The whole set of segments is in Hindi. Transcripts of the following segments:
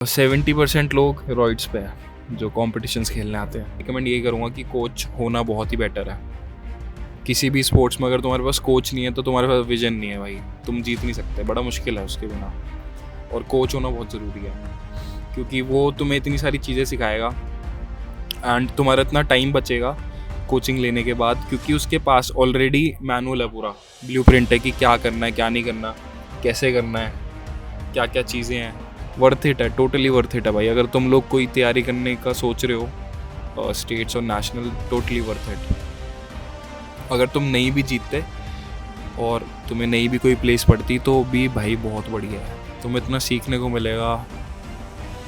70% लोग रॉइड्स पे है जो कॉम्पिटिशन्स खेलने आते हैं। रिकमेंड यही करूँगा कि कोच होना बहुत ही बेटर है। किसी भी स्पोर्ट्स में अगर तुम्हारे पास कोच नहीं है तो तुम्हारे पास विजन नहीं है भाई, तुम जीत नहीं सकते, बड़ा मुश्किल है उसके बिना। और कोच होना बहुत ज़रूरी है क्योंकि वो तुम्हें इतनी सारी चीज़ें सिखाएगा एंड तुम्हारा इतना टाइम बचेगा कोचिंग लेने के बाद, क्योंकि उसके पास ऑलरेडी मैनुअल है, पूरा ब्लूप्रिंट है कि क्या करना है क्या नहीं करना, कैसे करना है, क्या क्या चीज़ें हैं। वर्थ इट है, टोटली वर्थ इट है भाई। अगर तुम लोग कोई तैयारी करने का सोच रहे हो स्टेट्स और नेशनल, टोटली वर्थ इट। अगर तुम नहीं भी जीतते और तुम्हें नहीं भी कोई प्लेस पड़ती तो भी भाई बहुत बढ़िया है, तुम्हें इतना सीखने को मिलेगा।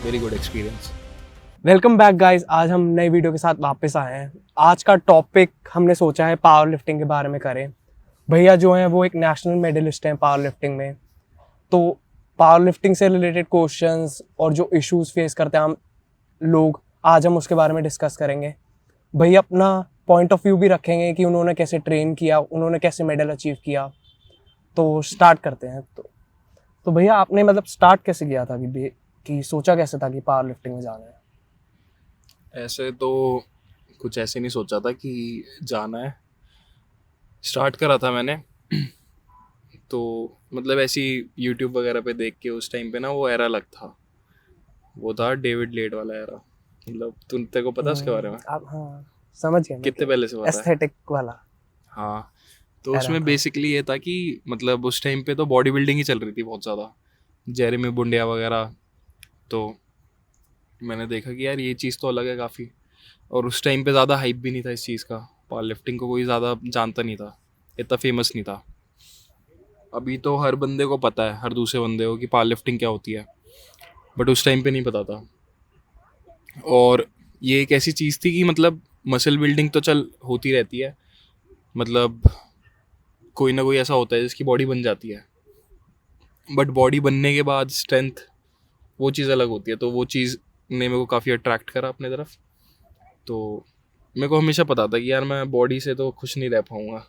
Very good experience. Welcome back guys, आज हम नई वीडियो के साथ वापस आए हैं। आज का टॉपिक हमने सोचा है पावर लिफ्टिंग के बारे में करें। भैया जो हैं वो एक नेशनल मेडलिस्ट हैं पावर लिफ्टिंग में, तो पावर लिफ्टिंग से रिलेटेड क्वेश्चंस और जो इश्यूज फेस करते हैं हम लोग, आज हम उसके बारे में डिस्कस करेंगे। भैया अपना पॉइंट ऑफ व्यू भी रखेंगे कि उन्होंने कैसे ट्रेन किया, उन्होंने कैसे मेडल अचीव किया। तो स्टार्ट करते हैं। तो भैया आपने मतलब स्टार्ट कैसे किया था कि सोचा कैसे था कि पावर लिफ्टिंग में जाना है? ऐसे तो कुछ ऐसे नहीं सोचा था कि जाना है, स्टार्ट करा था मैंने तो मतलब ऐसी यूट्यूब वगैरह पे देख के उस टाइम पे ना वो एरा लग था, वो था डेविड लेड वाला एरा। मतलब तेरे को पता है उसके बारे में? आप हाँ समझ गए। कितने पहले से पता है? एस्थेटिक वाला। हाँ, तो उसमें बेसिकली ये था कि मतलब उस टाइम पे तो बॉडी बिल्डिंग ही चल रही थी बहुत ज़्यादा, जेरेमी बुंडिया वगैरह। तो मैंने देखा कि यार ये चीज़ तो अलग है काफ़ी, और उस टाइम पे ज़्यादा हाइप भी नहीं था इस चीज़ का, पावर लिफ्टिंग को कोई ज़्यादा जानता नहीं था, इतना फेमस नहीं था। अभी तो हर बंदे को पता है, हर दूसरे बंदे को, कि पावर लिफ्टिंग क्या होती है, बट उस टाइम पे नहीं पता था। और ये एक ऐसी चीज़ थी कि मतलब मसल बिल्डिंग तो चल होती रहती है, मतलब कोई ना कोई ऐसा होता है जिसकी बॉडी बन जाती है, बट बॉडी बनने के बाद स्ट्रेंथ, वो चीज़ अलग होती है। तो वो चीज़ ने मेरे को काफ़ी अट्रैक्ट करा अपने तरफ। तो मेरे को हमेशा पता था कि यार मैं बॉडी से तो खुश नहीं रह पाऊँगा,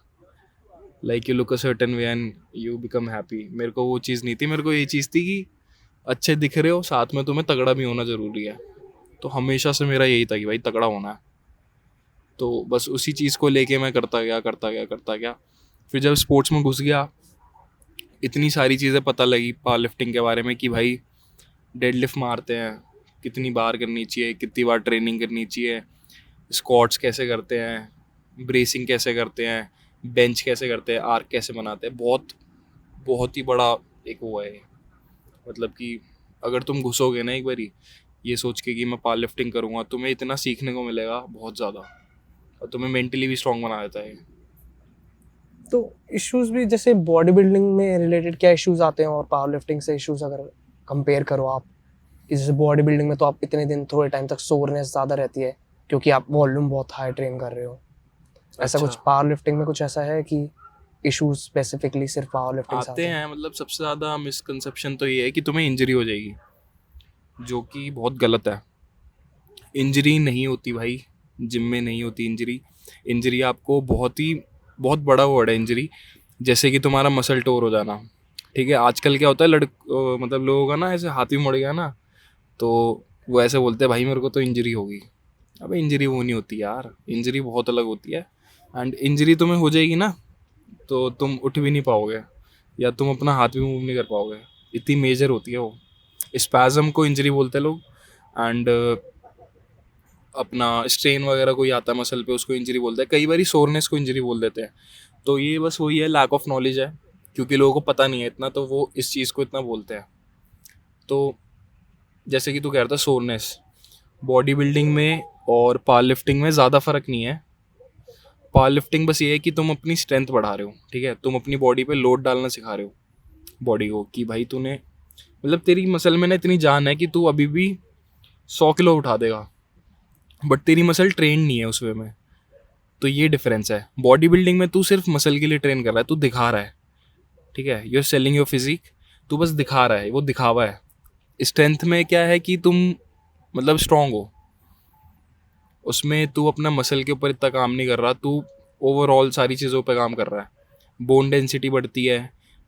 like you look a certain way and you become happy. मेरे को वो चीज़ नहीं थी, मेरे को ये चीज़ थी कि अच्छे दिख रहे हो, साथ में तुम्हें तगड़ा भी होना ज़रूरी है। तो हमेशा से मेरा यही था कि भाई तगड़ा होना है। तो बस उसी चीज़ को लेके मैं करता गया। फिर जब स्पोर्ट्स में घुस गया, इतनी सारी चीज़ें पता लगी पावर लिफ्टिंग के बारे में कि भाई डेडलिफ्ट मारते हैं, कितनी बार करनी चाहिए, कितनी बार ट्रेनिंग करनी चाहिए, स्क्वाट्स कैसे करते हैं, ब्रेसिंग कैसे करते हैं, बेंच कैसे करते हैं, आर्क कैसे बनाते हैं। बहुत ही बड़ा एक वो है, मतलब कि अगर तुम घुसोगे ना एक बारी ये सोच के कि मैं पावर लिफ्टिंग करूँगा, तुम्हें इतना सीखने को मिलेगा बहुत ज़्यादा, और तुम्हें मेंटली भी स्ट्रॉन्ग बना देता है। तो इश्यूज भी जैसे बॉडी बिल्डिंग में रिलेटेड क्या इश्यूज आते हैं और पावर लिफ्टिंग से इश्यूज अगर कंपेयर करो आप, कि जैसे बॉडी बिल्डिंग में तो आप इतने दिन थोड़े टाइम तक सोरनेस ज़्यादा रहती है क्योंकि आप वॉल्यूम बहुत हाई ट्रेन कर रहे हो। ऐसा कुछ पावर लिफ्टिंग में कुछ ऐसा है कि इश्यूज स्पेसिफिकली सिर्फ पावर लिफ्टिंग से आते हैं? मतलब सबसे ज़्यादा मिसकंसेप्शन तो ये है कि तुम्हें इंजरी हो जाएगी, जो कि बहुत गलत है। इंजरी नहीं होती भाई, जिम में नहीं होती इंजरी। इंजरी आपको बहुत बड़ा वर्ड है इंजरी, जैसे कि तुम्हारा मसल टोर हो जाना। ठीक है, आजकल क्या होता है मतलब लोगों का ना ऐसे हाथ भी मुड़ गया ना, तो वो ऐसे बोलते हैं भाई मेरे को तो इंजरी होगी। अब इंजरी वो नहीं होती यार, इंजरी बहुत अलग होती है। एंड इंजरी तुम्हें हो जाएगी ना तो तुम उठ भी नहीं पाओगे, या तुम अपना हाथ भी मूव नहीं कर पाओगे, इतनी मेजर होती है वो। स्पैज़म को इंजरी बोलते हैं लोग। एंड अपना स्ट्रेन वगैरह कोई आता है मसल पे, उसको इंजरी बोलते हैं। कई बार सोरनेस को इंजरी बोल देते हैं। तो ये बस वही है, लैक ऑफ नॉलेज है, क्योंकि लोगों को पता नहीं है इतना, तो वो इस चीज़ को इतना बोलते हैं। तो जैसे कि तू कह रहा था सोरनेस, बॉडी बिल्डिंग में और पावर लिफ्टिंग में ज़्यादा फ़र्क नहीं है। पावर लिफ्टिंग बस ये है कि तुम अपनी स्ट्रेंथ बढ़ा रहे हो, ठीक है, तुम अपनी बॉडी पे लोड डालना सिखा रहे हो बॉडी को, कि भाई तूने मतलब तेरी मसल में ना इतनी जान है कि तू अभी भी 100 किलो उठा देगा, बट तेरी मसल ट्रेन नहीं है उस वे में। तो ये डिफरेंस है। बॉडी बिल्डिंग में तू सिर्फ मसल के लिए ट्रेन कर रहा है, तू दिखा रहा है, ठीक है, you are selling your physique, तू बस दिखा रहा है, वो दिखावा है। स्ट्रेंथ में क्या है कि तुम मतलब स्ट्रांग हो, उसमें तू अपना मसल के ऊपर इतना काम नहीं कर रहा, तू ओवरऑल सारी चीज़ों पे काम कर रहा है। बोन डेंसिटी बढ़ती है,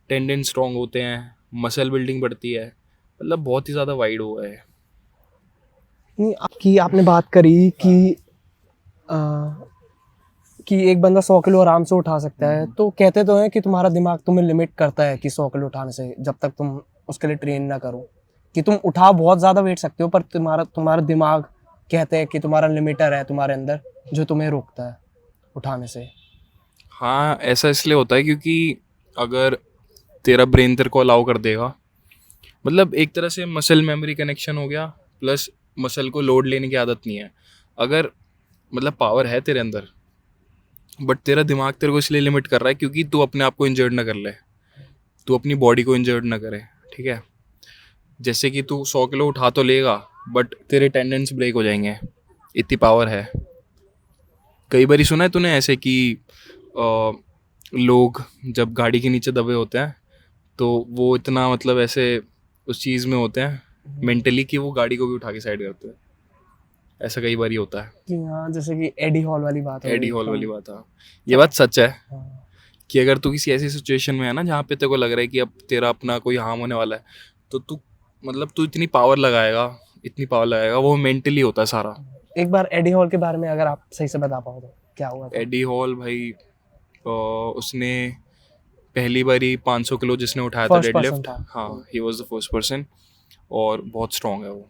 टेंडन स्ट्रांग होते हैं, मसल बिल्डिंग बढ़ती है, मतलब बहुत ही ज़्यादा वाइड हुआ है। नहीं आपकी आपने बात करी कि एक बंदा 100 किलो आराम से उठा सकता है, तो कहते तो हैं कि तुम्हारा दिमाग तुम्हें लिमिट करता है कि 100 किलो उठाने से, जब तक तुम उसके लिए ट्रेन ना करो, कि तुम उठा बहुत ज़्यादा वेट सकते हो, पर तुम्हारा दिमाग कहते हैं कि तुम्हारा लिमिटर है तुम्हारे अंदर जो तुम्हें रोकता है उठाने से। हाँ, ऐसा इसलिए होता है क्योंकि अगर तेरा ब्रेन तेरे को अलाउ कर देगा, मतलब एक तरह से मसल मेमोरी कनेक्शन हो गया, प्लस मसल को लोड लेने की आदत नहीं है। अगर मतलब पावर है तेरे अंदर, बट तेरा दिमाग तेरे को इसलिए लिमिट कर रहा है क्योंकि तू अपने आप को इंजर्ड ना कर ले, तू अपनी बॉडी को इंजर्ड ना करे, ठीक है। जैसे कि तू 100 किलो उठा तो लेगा, बट तेरे टेंडेंस ब्रेक हो जाएंगे, इतनी पावर है। कई बार सुना है तूने ऐसे कि लोग जब गाड़ी के नीचे दबे होते हैं तो वो इतना मतलब ऐसे उस चीज़ में होते हैं मेंटली कि वो गाड़ी को भी उठा के साइड करते हैं। ऐसा कई बार ही होता है। कि हाँ, जैसे कि एडी हॉल वाली बात है। एडी हॉल वाली बात है, ये बात सच है हाँ। कि अगर तू किसी ऐसी सिचुएशन में है ना जहाँ पे तेरे को लग रहा है कि अब तेरा अपना कोई हार्म होने वाला है, तो तू मतलब तू इतनी पावर लगाएगा, वो मेंटली होता है सारा। एक बार एडी हॉल के बारे में अगर आप सही से बता पाओ तो क्या हुआ था? एडी हॉल भाई, उसने पहली बारी 500 किलो जिसने उठाया था First person डेडलिफ्ट, था। हाँ, he was the first person, और बहुत स्ट्रांग है वो।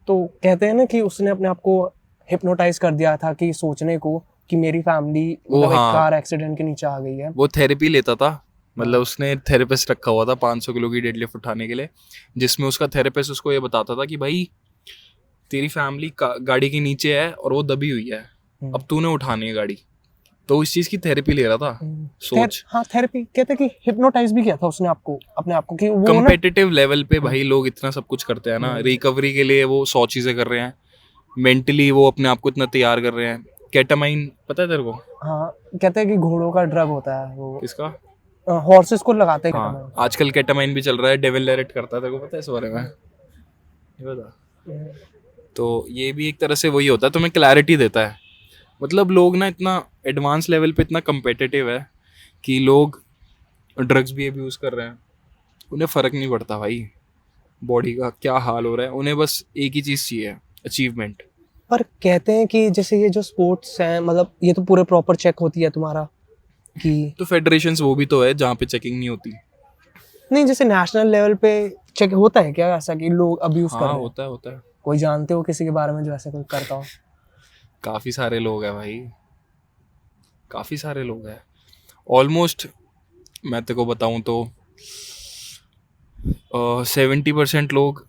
तो कहते हैं ना कि उसने अपने आप को हिप्नोटाइज कर दिया था कि सोचने को कि मेरी फैमिली मतलब एक हाँ। कार एक्सीडेंट के नीचे आ गई है। वो थेरेपी लेता था, मतलब उसने थेरेपिस्ट रखा हुआ था 500 किलो की डेडलिफ्ट उठाने के लिए, जिसमें उसका थेरेपिस्ट उसको ये बताता था कि भाई तेरी फैमिली गाड़ी के नीचे है और वो दबी हुई है, अब तूने उठानी है गाड़ी। तो इस चीज़ की थेरेपी ले रहा था। सोच, हाँ, थेरेपी कहते हैं कि हिप्नोटाइज भी किया था उसने आपको अपने आप को कि वो ना कम्पिटिटिव लेवल पे भाई लोग इतना सब कुछ करते हैं ना, रिकवरी के लिए वो 100 चीज़ें कर रहे हैं, मेंटली वो अपने आप को इतना तैयार कर रहे हैं। केटामाइन पता है तेरे को? हाँ, कहते हैं कि घोड़ों का ड्रग होता है वो, किसका? हॉर्सेस को लगाते हैं हाँ, केटामाइन। आजकल केटामाइन भी चल रहा है, डेविल डायरेक्ट करता है, तेरे को पता है इस बारे में? ये बता। तो ये भी एक तरह से वही होता है, तुम्हें क्लैरिटी देता है। मतलब लोग ना इतना एडवांस लेवल पे इतना कम्पिटिटिव है कि लोग ड्रग्स भी अब्यूज़ कर रहे हैं, उन्हें फ़र्क नहीं पड़ता भाई बॉडी का क्या हाल हो रहा है, उन्हें बस एक ही चीज़ चाहिए, अचीवमेंट। पर कहते हैं कि जैसे ये जो स्पोर्ट्स हैं, मतलब ये तो पूरे प्रॉपर चेक होती है तुम्हारा कि तो फेडरेशंस वो भी तो है जहाँ पे चेकिंग नहीं होती। नहीं, जैसे नेशनल लेवल पे चेक होता है क्या ऐसा कि लोग अब्यूज कर हाँ, रहे हैं? होता है। कोई जानते हो किसी के बारे में जो ऐसा कोई करता हो? काफ़ी सारे लोग हैं भाई, काफ़ी सारे लोग हैं। ऑलमोस्ट मैं तेरे को बताऊँ तो 70% लोग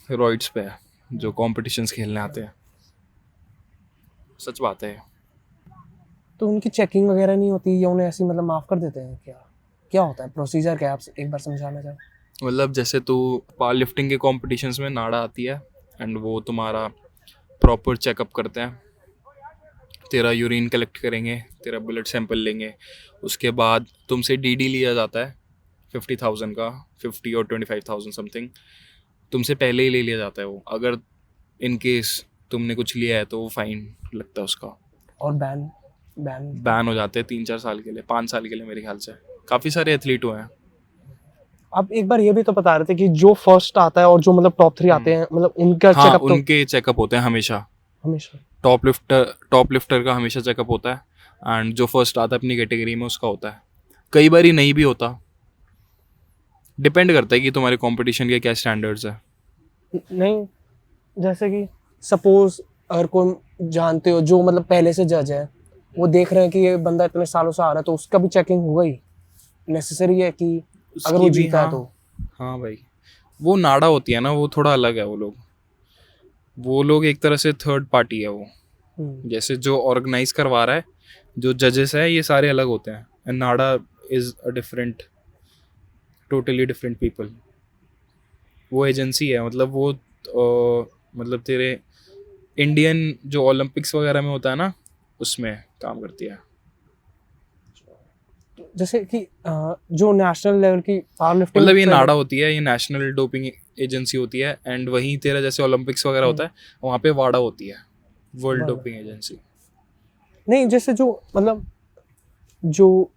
रॉइड्स पे है जो कॉम्पिटिशन्स खेलने आते हैं। सच बात है। तो उनकी चेकिंग वगैरह नहीं होती या उन्हें ऐसी मतलब माफ़ कर देते हैं क्या? क्या होता है प्रोसीजर, क्या आप एक बार समझाना चाहें? मतलब जैसे तू पावर लिफ्टिंग के कॉम्पिटिशन्स में नाड़ा आती है एंड वो तुम्हारा प्रॉपर चेकअप करते हैं, तेरा यूरिन कलेक्ट करेंगे, तेरा ब्लड सैंपल लेंगे, उसके बाद तुमसे डीडी लिया जाता है 50,000 का, 50 और 25,000 समथिंग, तुमसे पहले ही ले लिया जाता है वो। अगर इन केस तुमने कुछ लिया है तो वो फाइन लगता है उसका, और बैन बैन हो जाते हैं 3-4 साल के लिए, 5 साल के लिए मेरे ख्याल से। काफ़ी सारे एथलीट हुए हैं। आप एक बार ये भी तो बता रहे थे कि जो फर्स्ट आता है और जो मतलब टॉप 3 आते हैं, मतलब उनका हाँ, चेकअप तो उनके चेकअप होते हैं हमेशा। हमेशा टॉप लिफ्टर का हमेशा चेकअप होता है एंड जो फर्स्ट आता है अपनी कैटेगरी में उसका होता है। कई बार ही नहीं भी होता, डिपेंड करता है कि तुम्हारे कंपटीशन के क्या स्टैंडर्ड्स है। नहीं, जैसे कि सपोज अगर कोई जानते हो जो मतलब पहले से जज है, वो देख रहे हैं कि ये बंदा इतने सालों से आ रहा है, तो उसका भी चेकिंग हो गई, नेसेसरी है कि अगर वो उसकी भी, जीता है हाँ, तो। हाँ भाई, वो नाड़ा होती है ना, वो थोड़ा अलग है। वो लोग एक तरह से थर्ड पार्टी है वो। जैसे जो ऑर्गेनाइज करवा रहा है, जो जजेस है, ये सारे अलग होते हैं and NADA is a different, totally different people. वो एजेंसी है, मतलब वो मतलब तेरे इंडियन जो ओलंपिक्स वगैरह में होता है ना, उसमें काम करती है। जैसे कि जो नेशनल लेवल की पावर लिफ्टिंग, मतलब ये नाड़ा होती है, ये नेशनल डोपिंग एजेंसी होती है एंड वहीं तेरा जैसे ओलंपिक्स वगैरह होता है वहाँ पे वाडा होती है, वर्ल्ड डोपिंग एजेंसी। नहीं, जैसे जो मतलब जो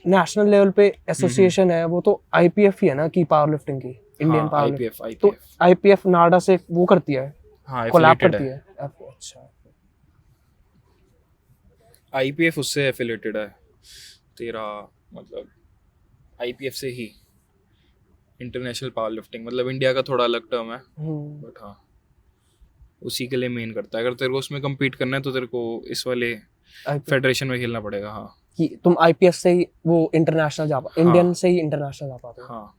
नेशनल लेवल पे एसोसिएशन है वो तो आईपीएफ ही है ना, कि पावर लिफ्टिंग की, इंडियन हाँ, पावर आईपीएफ तो आईपीएफ नाडा से वो करती है हाँ कोलैब एफिलेटेड करती है। है। अच्छा, आईपीएफ उससे एफिलेटेड है तेरा, मतलब आईपीएफ से ही, इंटरनेशनल पावर लिफ्टिंग, मतलब इंडिया का थोड़ा अलग टर्म है, बट हाँ उसी के लिए मेन करता है। अगर तेरे को उसमें compete करना है तो तेरे को इस वाले IPF फेडरेशन में खेलना पड़ेगा। हाँ कि तुम आईपीएफ से ही वो इंटरनेशनल जा पा, इंडियन हाँ से ही इंटरनेशनल जा पाते हो। हाँ।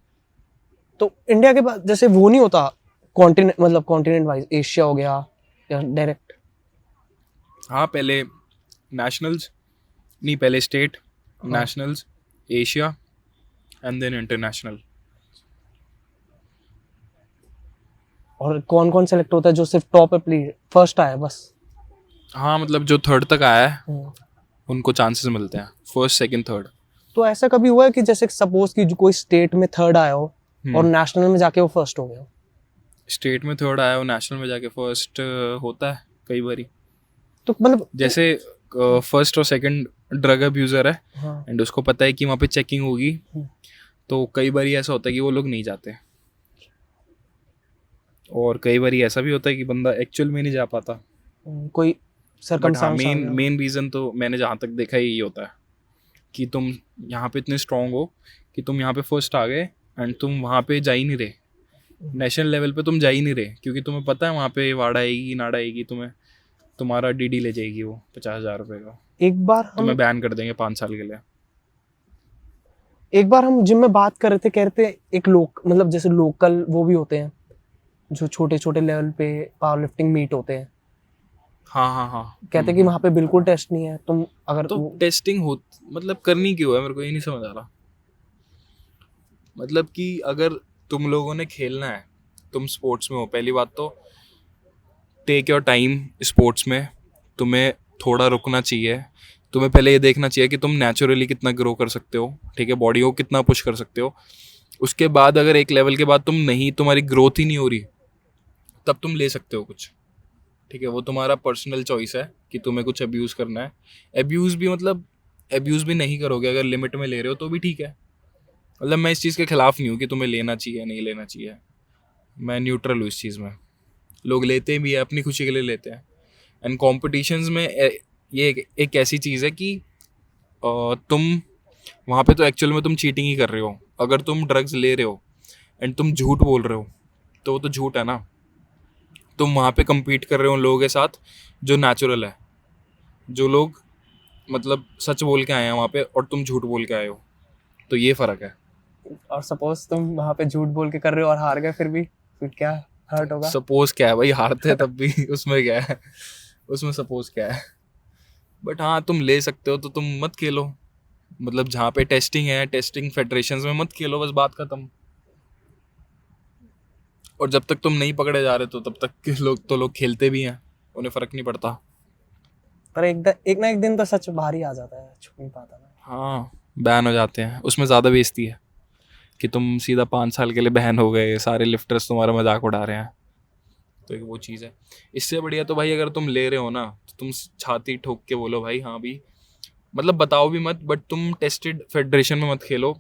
तो इंडिया के पास जैसे वो नहीं होता कॉन्टिनेंट, मतलब कॉन्टिनेंट वाइज एशिया हो गया या डायरेक्ट? हाँ पहले नेशनल्स, नहीं पहले स्टेट, हाँ। Nationals, Asia and then international. और कौन कौन सेलेक्ट होता है जो सिर्फ टॉप पे फर्स्ट आया बस? हाँ मतलब जो थर्ड तक आया है हम्म। उनको चांसेस मिलते हैं, फर्स्ट सेकंड थर्ड। तो ऐसा कभी हुआ है कि जैसे सपोज कि जो कोई स्टेट में थर्ड आया हो और नेशनल में जाके वो फर्स्ट हो गया हो? स्टेट में थर्ड आया हो नेशनल में जाके फर्स्ट होता है कई बारी। तो मतलब जैसे फर्स्ट और सेकंड ड्रग अब्यूज़र है हाँ। एंड उसको पता है कि वहाँ पे चेकिंग होगी, हम्म। तो कई बारी ऐसा होता है कि वो लोग नहीं जाते, और कई बारी ऐसा भी होता है कि बंदा एक्चुअल में नहीं जा पाता। कोई बट हाँ सरकमस्टांस आ मेन गया। मेन रीज़न तो मैंने जहाँ तक देखा है यही होता है कि तुम यहाँ पे इतने स्ट्रांग हो कि तुम यहाँ पे फर्स्ट आ गए एंड तुम वहाँ पे जा ही नहीं रहे, नेशनल लेवल पे तुम जा ही नहीं रहे, क्योंकि तुम्हें पता है वहाँ पे वाड़ा आएगी नाड़ा आएगी, तुम्हें तुम्हारा डीडी ले जाएगी वो 50,000 रुपये का, एक बार हम तुम्हें बैन कर देंगे 5 साल के लिए। एक बार हम जिम में बात कर रहे थे, कह रहे थे एक लोक मतलब जैसे लोकल वो भी होते हैं जो छोटे छोटे लेवल पे पावर लिफ्टिंग मीट होते हैं, हाँ हाँ हाँ। कहते हैं कि वहाँ पे बिल्कुल टेस्ट नहीं है। तुम अगर तो टेस्टिंग हो मतलब करनी क्यों है, मेरे को ये नहीं समझ आ रहा। मतलब कि अगर तुम लोगों ने खेलना है, तुम स्पोर्ट्स में हो, पहली बात तो टेक योर टाइम स्पोर्ट्स में, तुम्हें थोड़ा रुकना चाहिए, तुम्हें पहले ये देखना चाहिए कि तुम नेचुरली कितना ग्रो कर सकते हो, ठीक है, बॉडी को कितना पुश कर सकते हो। उसके बाद अगर एक लेवल के बाद तुम नहीं, तुम्हारी ग्रोथ ही नहीं हो रही, तब तुम ले सकते हो कुछ, ठीक है, वो तुम्हारा पर्सनल चॉइस है कि तुम्हें कुछ अब्यूज़ करना है। अब्यूज़ भी मतलब अब्यूज़ भी नहीं करोगे, अगर लिमिट में ले रहे हो तो भी ठीक है। मतलब मैं इस चीज़ के खिलाफ नहीं हूँ कि तुम्हें लेना चाहिए नहीं लेना चाहिए, मैं न्यूट्रल हूँ इस चीज़ में। लोग लेते भी है अपनी खुशी के लिए लेते हैं। एंड कॉम्पिटिशन्स में ये एक ऐसी चीज़ है कि तुम वहाँ पे तो एक्चुअल में तुम चीटिंग ही कर रहे हो। अगर तुम ड्रग्स ले रहे हो एंड तुम झूठ बोल रहे हो तो वो तो झूठ है ना। तुम वहाँ पे compete कर रहे हो उन लोगों के साथ जो नेचुरल है, जो लोग मतलब सच बोल के आए हैं वहाँ पे और तुम झूठ बोल के आए हो, तो ये फ़र्क है। और सपोज तुम वहाँ पे झूठ बोल के कर रहे हो और हार गए, फिर क्या हर्ट होगा? सपोज क्या है भाई, हारते हैं तब भी उसमें क्या है, उसमें सपोज क्या है। बट हाँ तुम ले सकते हो तो तुम मत खेलो, मतलब जहाँ पे टेस्टिंग है टेस्टिंग फेडरेशंस में मत खेलो, बस बात खत्म। और जब तक तुम नहीं पकड़े जा रहे तो तब तक के लोग खेलते भी हैं, उन्हें फ़र्क नहीं पड़ता। पर एक ना एक दिन तो सच बाहर ही आ जाता है, छुप नहीं पाता ना। हाँ बैन हो जाते हैं, उसमें ज़्यादा बेइज्जती है कि तुम सीधा 5 साल के लिए बैन हो गए, सारे लिफ्टर्स तुम्हारा मजाक उड़ा रहे हैं, तो एक वो चीज़ है। इससे बढ़िया तो भाई अगर तुम ले रहे हो ना तो तुम छाती ठोक के बोलो भाई हाँ भी, मतलब बताओ भी मत, बट तुम टेस्टेड फेडरेशन में मत खेलो,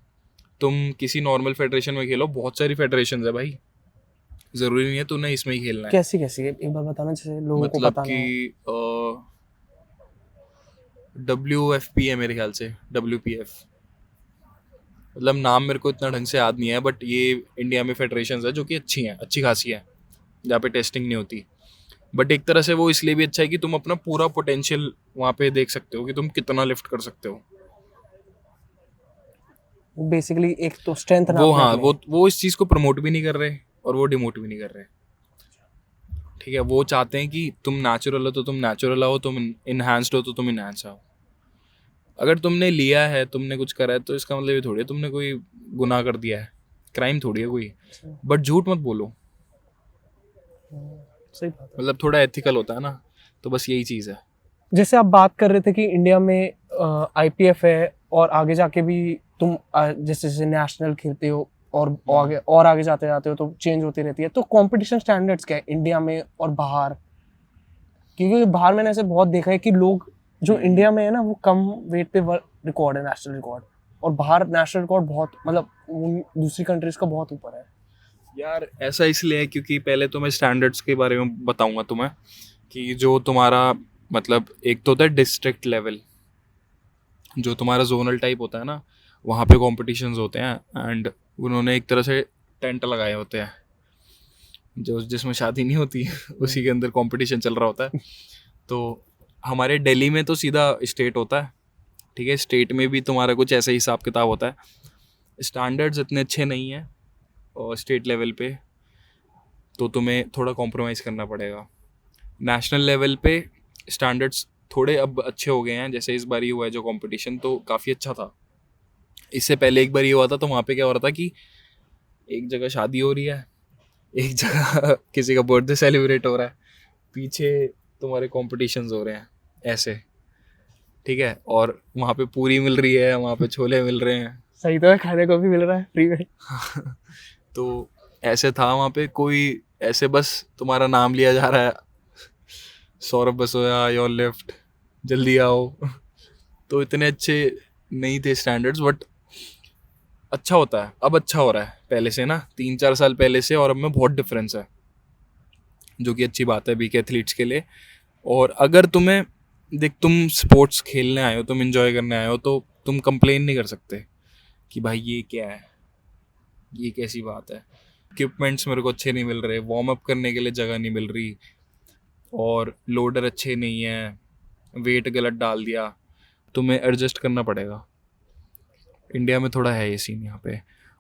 तुम किसी नॉर्मल फेडरेशन में खेलो, बहुत सारी फेडरेशन है भाई, ज़रूरी नहीं है तूने इसमें ही खेलना है। कैसी कैसी एक बार बताना जैसे लोगों को मतलब पता ना कि WFP है मेरे ख्याल से, WPF, मतलब नाम मेरे को इतना ढंग से याद नहीं है, बट ये इंडिया में फेडरेशंस है जो कि अच्छी हैं, अच्छी खासी हैं, जहाँ पे टेस्टिंग नहीं होती। बट एक तरह से वो इसलिए भी अच्छा है कि तुम अपना पूरा पोटेंशियल वहाँ पे देख सकते हो कि तुम कितना लिफ्ट कर सकते हो। हो। बेसिकली एक तो स्ट्रेंथ ना वो अपने हाँ आप में। वो इस चीज़ को प्रमोट भी नहीं कर रहे और वो डिमोट भी नहीं कर रहे, ठीक है। वो चाहते हैं कि तुम नेचुरल हो तो तुम नेचुरल आओ, तुम इनहांस्ड हो तो तुम इनहांस आओ। अगर तुमने लिया है, तुमने कुछ करा है, तो इसका मतलब ये थोड़ी है तुमने कोई गुनाह कर दिया है, क्राइम थोड़ी है कोई। बट झूठ मत बोलो, सही बात है। मतलब थोड़ा एथिकल होता है ना, तो बस यही चीज़ है। जैसे आप बात कर रहे थे कि इंडिया में आईपीएफ है और आगे जाके भी तुम जैसे जैसे नेशनल खेलते हो और आगे जाते जाते हो तो चेंज होती रहती है, तो कंपटीशन स्टैंडर्ड्स क्या है इंडिया में और बाहर? क्योंकि बाहर मैंने ऐसे बहुत देखा है कि लोग जो इंडिया में है ना वो कम वेट पे रिकॉर्ड है, नेशनल रिकॉर्ड, और बाहर नेशनल रिकॉर्ड बहुत मतलब दूसरी कंट्रीज का बहुत ऊपर है। यार ऐसा इसलिए है क्योंकि पहले तो मैं स्टैंडर्ड्स के बारे में बताऊंगा तुम्हें कि जो तुम्हारा मतलब एक तो होता है डिस्ट्रिक्ट लेवल, जो तुम्हारा जोनल टाइप होता है ना, वहाँ पे कॉम्पिटिशन्स होते हैं एंड उन्होंने एक तरह से टेंट लगाए होते हैं जो जिसमें शादी नहीं होती उसी के अंदर कंपटीशन चल रहा होता है। तो हमारे दिल्ली में तो सीधा स्टेट होता है, ठीक है, स्टेट में भी तुम्हारा कुछ ऐसा हिसाब किताब होता है। स्टैंडर्ड्स इतने अच्छे नहीं हैं और स्टेट लेवल पे, तो तुम्हें थोड़ा कॉम्प्रोमाइज़ करना पड़ेगा। नेशनल लेवल पे स्टैंडर्ड्स थोड़े अब अच्छे हो गए हैं, जैसे इस बार ही हुआ है जो कंपटीशन तो काफ़ी अच्छा था। इससे पहले एक बार ये हुआ था तो वहाँ पे क्या हो रहा था कि एक जगह शादी हो रही है, एक जगह किसी का बर्थडे सेलिब्रेट हो रहा है, पीछे तुम्हारे कॉम्पिटिशन्स हो रहे हैं ऐसे, ठीक है, और वहाँ पे पूरी मिल रही है, वहाँ पे छोले मिल रहे हैं। सही तो है, खाने को भी मिल रहा है फ्री में। तो ऐसे था वहाँ पे, कोई ऐसे बस तुम्हारा नाम लिया जा रहा है, सौरभ बसोया योर लेफ्ट, जल्दी आओ। तो इतने अच्छे नहीं थे स्टैंडर्ड्स, बट अच्छा होता है, अब अच्छा हो रहा है पहले से ना, 3-4 साल पहले से और अब में बहुत डिफरेंस है, जो कि अच्छी बात है बीके एथलीट्स के लिए। और अगर तुम्हें देख, तुम स्पोर्ट्स खेलने आए हो, तुम इंजॉय करने आए हो, तो तुम कंप्लेन नहीं कर सकते कि भाई ये क्या है, ये कैसी बात है, इक्विपमेंट्स मेरे को अच्छे नहीं मिल रहे, वार्म अप करने के लिए जगह नहीं मिल रही, और लोडर अच्छे नहीं है, वेट गलत डाल दिया, तुम्हें एडजस्ट करना पड़ेगा। इंडिया में थोड़ा है ये सीन यहाँ पे,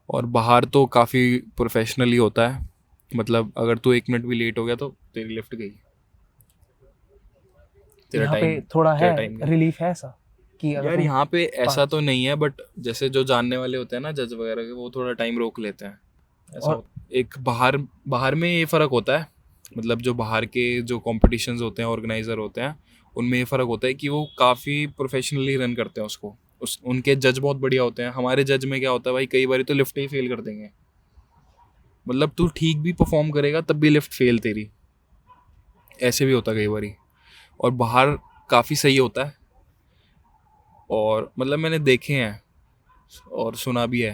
और बाहर तो काफ़ी प्रोफेशनली होता है, मतलब अगर तू 1 मिनट भी लेट हो गया तो तेरी लिफ्ट गई, तेरा यहाँ टाइम पे थोड़ा तेरा है टाइम गया। रिलीफ है ऐसा कि अगर यार तुम यहाँ पे ऐसा 5 तो नहीं है, बट जैसे जो जानने वाले होते हैं ना जज वगैरह के, वो थोड़ा टाइम रोक लेते हैं, ऐसा और होता है। एक बाहर बाहर में ये फ़र्क होता है, मतलब जो बाहर के जो कॉम्पिटिशन्स होते हैं, ऑर्गेनाइज़र होते हैं, उनमें ये फ़र्क होता है कि वो काफ़ी प्रोफेशनली रन करते हैं उसको, उनके जज बहुत बढ़िया होते हैं। हमारे जज में क्या होता है भाई, कई बार तो लिफ्ट ही फेल कर देंगे, मतलब तू ठीक भी परफॉर्म करेगा तब भी लिफ्ट फेल तेरी, ऐसे भी होता है कई बारी। और बाहर काफ़ी सही होता है, और मतलब मैंने देखे हैं और सुना भी है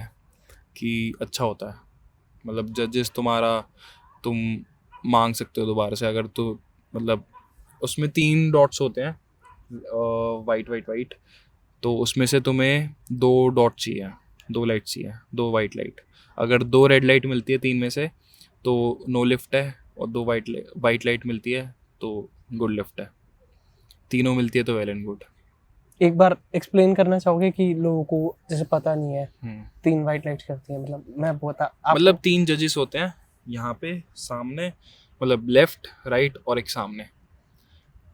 कि अच्छा होता है, मतलब जजेस तुम्हारा, तुम मांग सकते हो दोबारा से अगर तो, मतलब उसमें 3 डॉट्स होते हैं, वाइट वाइट वाइट, तो उसमें से तुम्हें 2 डॉट चाहिए, 2 लाइट चाहिए, 2 वाइट लाइट। अगर 2 रेड लाइट मिलती है 3 में से तो नो लिफ्ट है, और 2 वाइट लाइट मिलती है तो गुड लिफ्ट है, तीनों मिलती है तो वेल एंड गुड। एक बार एक्सप्लेन करना चाहोगे कि लोगों को जैसे पता नहीं है 3 वाइट लाइट्स करती हैं, मतलब मैं बता आपको। मतलब 3 जजेस होते हैं यहाँ पे सामने, मतलब लेफ्ट राइट और एक सामने,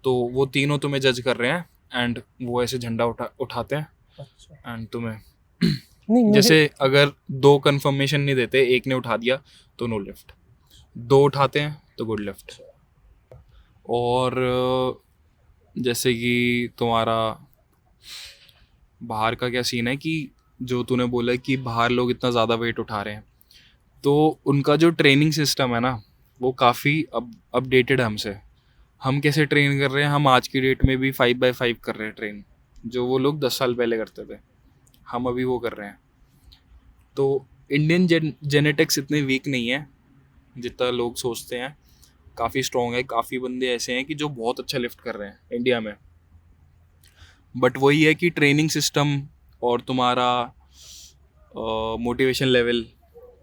तो वो तीनों तुम्हें जज कर रहे हैं, एंड वो ऐसे झंडा उठाते हैं, अच्छा एंड तुम्हें नहीं मुझे जैसे अगर 2 कंफर्मेशन नहीं देते, एक ने उठा दिया तो नो लिफ्ट, 2 उठाते हैं तो गुड लिफ्ट। और जैसे कि तुम्हारा बाहर का क्या सीन है कि जो तूने बोला कि बाहर लोग इतना ज़्यादा वेट उठा रहे हैं, तो उनका जो ट्रेनिंग सिस्टम है ना, वो काफ़ी अपडेटेड है हमसे। हम कैसे ट्रेन कर रहे हैं, हम आज की डेट में भी 5x5 कर रहे हैं ट्रेन, जो वो लोग 10 साल पहले करते थे, हम अभी वो कर रहे हैं। तो इंडियन जेनेटिक्स इतनी वीक नहीं है जितना लोग सोचते हैं, काफ़ी स्ट्रॉन्ग है, काफ़ी बंदे ऐसे हैं कि जो बहुत अच्छा लिफ्ट कर रहे हैं इंडिया में। बट वही है कि ट्रेनिंग सिस्टम और तुम्हारा मोटिवेशन लेवल,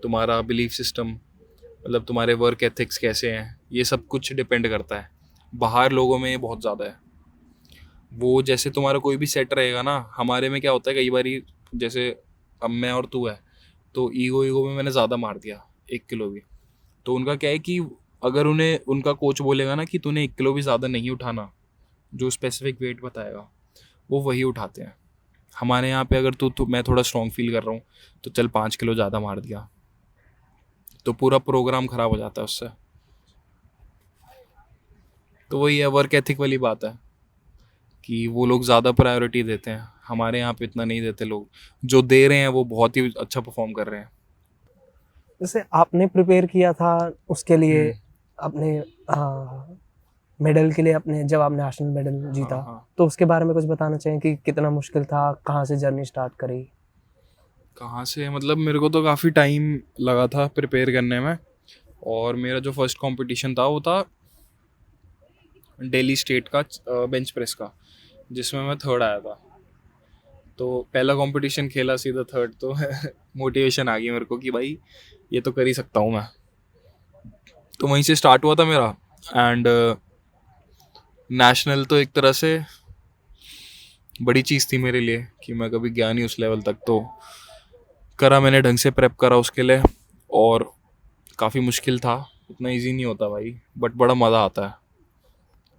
तुम्हारा बिलीफ सिस्टम, मतलब तुम्हारे वर्क एथिक्स कैसे हैं, ये सब कुछ डिपेंड करता है। बाहर लोगों में ये बहुत ज़्यादा है, वो जैसे तुम्हारा कोई भी सेट रहेगा ना, हमारे में क्या होता है कई बारी, जैसे अब मैं और तू है, तो ईगो ईगो में मैंने ज़्यादा मार दिया 1 किलो भी, तो उनका क्या है कि अगर उन्हें उनका कोच बोलेगा ना कि तूने 1 किलो भी ज़्यादा नहीं उठाना, जो स्पेसिफिक वेट बताएगा वो वही उठाते हैं। हमारे यहाँ पे अगर तू मैं थोड़ा स्ट्रॉन्ग फील कर रहा हूँ तो चल 5 किलो ज़्यादा मार दिया, तो पूरा प्रोग्राम ख़राब हो जाता है उससे। तो वही है, वर्क एथिक वाली बात है कि वो लोग ज़्यादा प्रायोरिटी देते हैं, हमारे यहाँ पे इतना नहीं देते लोग, जो दे रहे हैं वो बहुत ही अच्छा परफॉर्म कर रहे हैं। जैसे आपने प्रिपेयर किया था उसके लिए, हम्म, अपने मेडल के लिए, अपने जब आप नेशनल मेडल जीता, हाँ हाँ। तो उसके बारे में कुछ बताना चाहिए कि कितना मुश्किल था, कहाँ से जर्नी स्टार्ट करी। कहाँ से, मतलब मेरे को तो काफ़ी टाइम लगा था प्रिपेयर करने में, और मेरा जो फर्स्ट कंपटीशन था वो था दिल्ली स्टेट का बेंच प्रेस का, जिसमें मैं थर्ड आया था। तो पहला कंपटीशन खेला, सीधा थर्ड, तो मोटिवेशन आ गई मेरे को कि भाई ये तो कर ही सकता हूँ मैं। तो वहीं से स्टार्ट हुआ था मेरा। एंड नेशनल तो एक तरह से बड़ी चीज़ थी मेरे लिए कि मैं कभी गया नहीं उस लेवल तक। तो करा मैंने, ढंग से प्रेप करा उसके लिए, और काफ़ी मुश्किल था, इतना इजी नहीं होता भाई, बट बड़ा मज़ा आता है।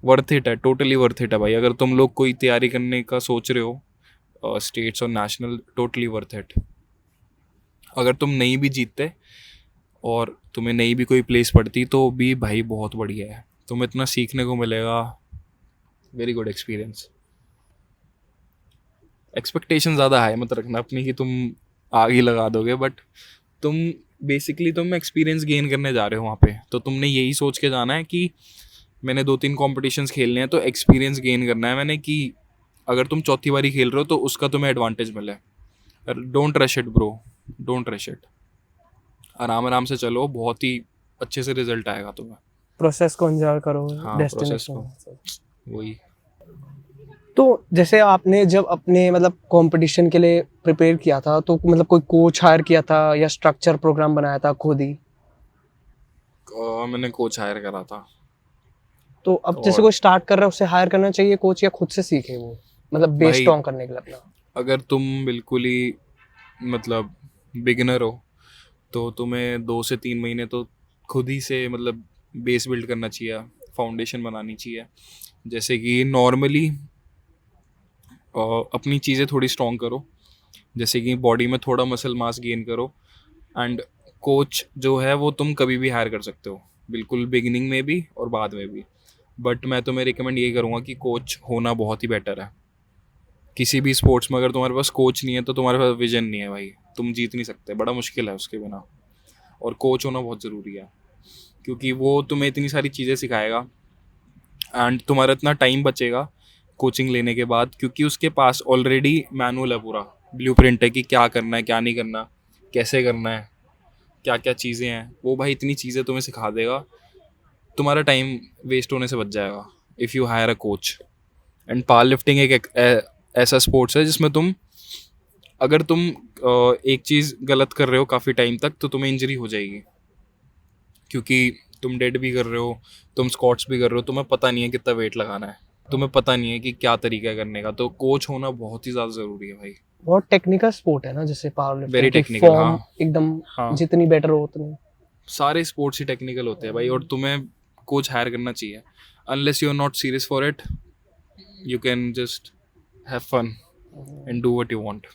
वर्थ इट है, टोटली वर्थ इट है भाई। अगर तुम लोग कोई तैयारी करने का सोच रहे हो स्टेट्स और नेशनल, टोटली वर्थ इट। अगर तुम नहीं भी जीतते और तुम्हें नहीं भी कोई प्लेस पड़ती तो भी भाई बहुत बढ़िया है, तुम्हें इतना सीखने को मिलेगा। Very good experience. एक्सपेक्टेशन ज़्यादा हाई मत रखना अपनी कि तुम आग ही लगा दोगे, बट तुम बेसिकली तुम एक्सपीरियंस गेन करने जा रहे हो वहाँ पे। तो तुमने यही सोच के जाना है कि मैंने 2-3 कॉम्पिटिशन्स खेलने हैं तो एक्सपीरियंस गेन करना है मैंने, कि अगर तुम चौथी बारी खेल रहे हो तो उसका तुम्हें एडवांटेज मिले। Don't rush it bro, don't rush it. आराम आराम से चलो, बहुत ही अच्छे से रिजल्ट आएगा तुम्हें। प्रोसेस को एंजॉय करो, हाँ, प्रोसेस को, डेस्टिनेशन। वही। तो जैसे आपने जब अपने मतलब कंपटीशन के लिए प्रिपेयर किया था, तो मतलब कोई कोच हायर किया था या स्ट्रक्चर प्रोग्राम बनाया था खुद ही? मैंने कोच हायर करा था। तो अब जैसे और कोई स्टार्ट कर रहा है, उसे हायर करना चाहिए कोच, या खुद से सीखे वो, मतलब बेस भाई स्ट्रॉन्ग करने के लिए अपना? अगर तुम बिल्कुल ही मतलब बिगिनर हो तो तुम्हें 2 से 3 महीने तो खुद ही से मतलब बेस बिल्ड करना चाहिए, फाउंडेशन बनानी चाहिए। जैसे कि नॉर्मली अपनी चीज़ें थोड़ी स्ट्रॉन्ग करो, जैसे कि बॉडी में थोड़ा मसल मास गेन करो। एंड कोच जो है वो तुम कभी भी हायर कर सकते हो, बिल्कुल बिगिनिंग में भी और बाद में भी। बट मैं तुम्हें रिकमेंड ये करूँगा कि कोच होना बहुत ही बेटर है। किसी भी स्पोर्ट्स में अगर तुम्हारे पास कोच नहीं है तो तुम्हारे पास विजन नहीं है भाई, तुम जीत नहीं सकते, बड़ा मुश्किल है उसके बिना। और कोच होना बहुत ज़रूरी है, क्योंकि वो तुम्हें इतनी सारी चीज़ें सिखाएगा एंड तुम्हारा इतना टाइम बचेगा कोचिंग लेने के बाद, क्योंकि उसके पास ऑलरेडी मैनुअल है, पूरा ब्लूप्रिंट है कि क्या करना है क्या नहीं करना, कैसे करना है, क्या क्या चीज़ें हैं। वो भाई इतनी चीज़ें तुम्हें सिखा देगा, तुम्हारा टाइम वेस्ट होने से बच जाएगा if you hire a coach. And power lifting ऐसा स्पोर्ट्स है जिसमें तुम, अगर तुम एक चीज़ गलत कर रहे हो काफ़ी टाइम तक तो तुम्हें इंजरी हो जाएगी, क्योंकि तुम डेड भी कर रहे हो, तुम स्क्वाट्स भी कर रहे हो, तुम्हें पता नहीं है कितना वेट लगाना है, तुम्हें पता नहीं है कि क्या तरीका है करने का। तो कोच होना बहुत ही ज़्यादा ज़रूरी है भाई। बहुत टेक्निकल स्पोर्ट है ना, जैसे पावर वेरी लिफ्टिंग की टेक्निकल, फॉर्म हाँ एकदम हाँ। जितनी बेटर हो उतनी। सारे स्पोर्ट्स ही टेक्निकल होते हैं भाई, और तुम्हें कोच हायर करना चाहिए। Unless you are not serious for it, you can just have fun and do what you want.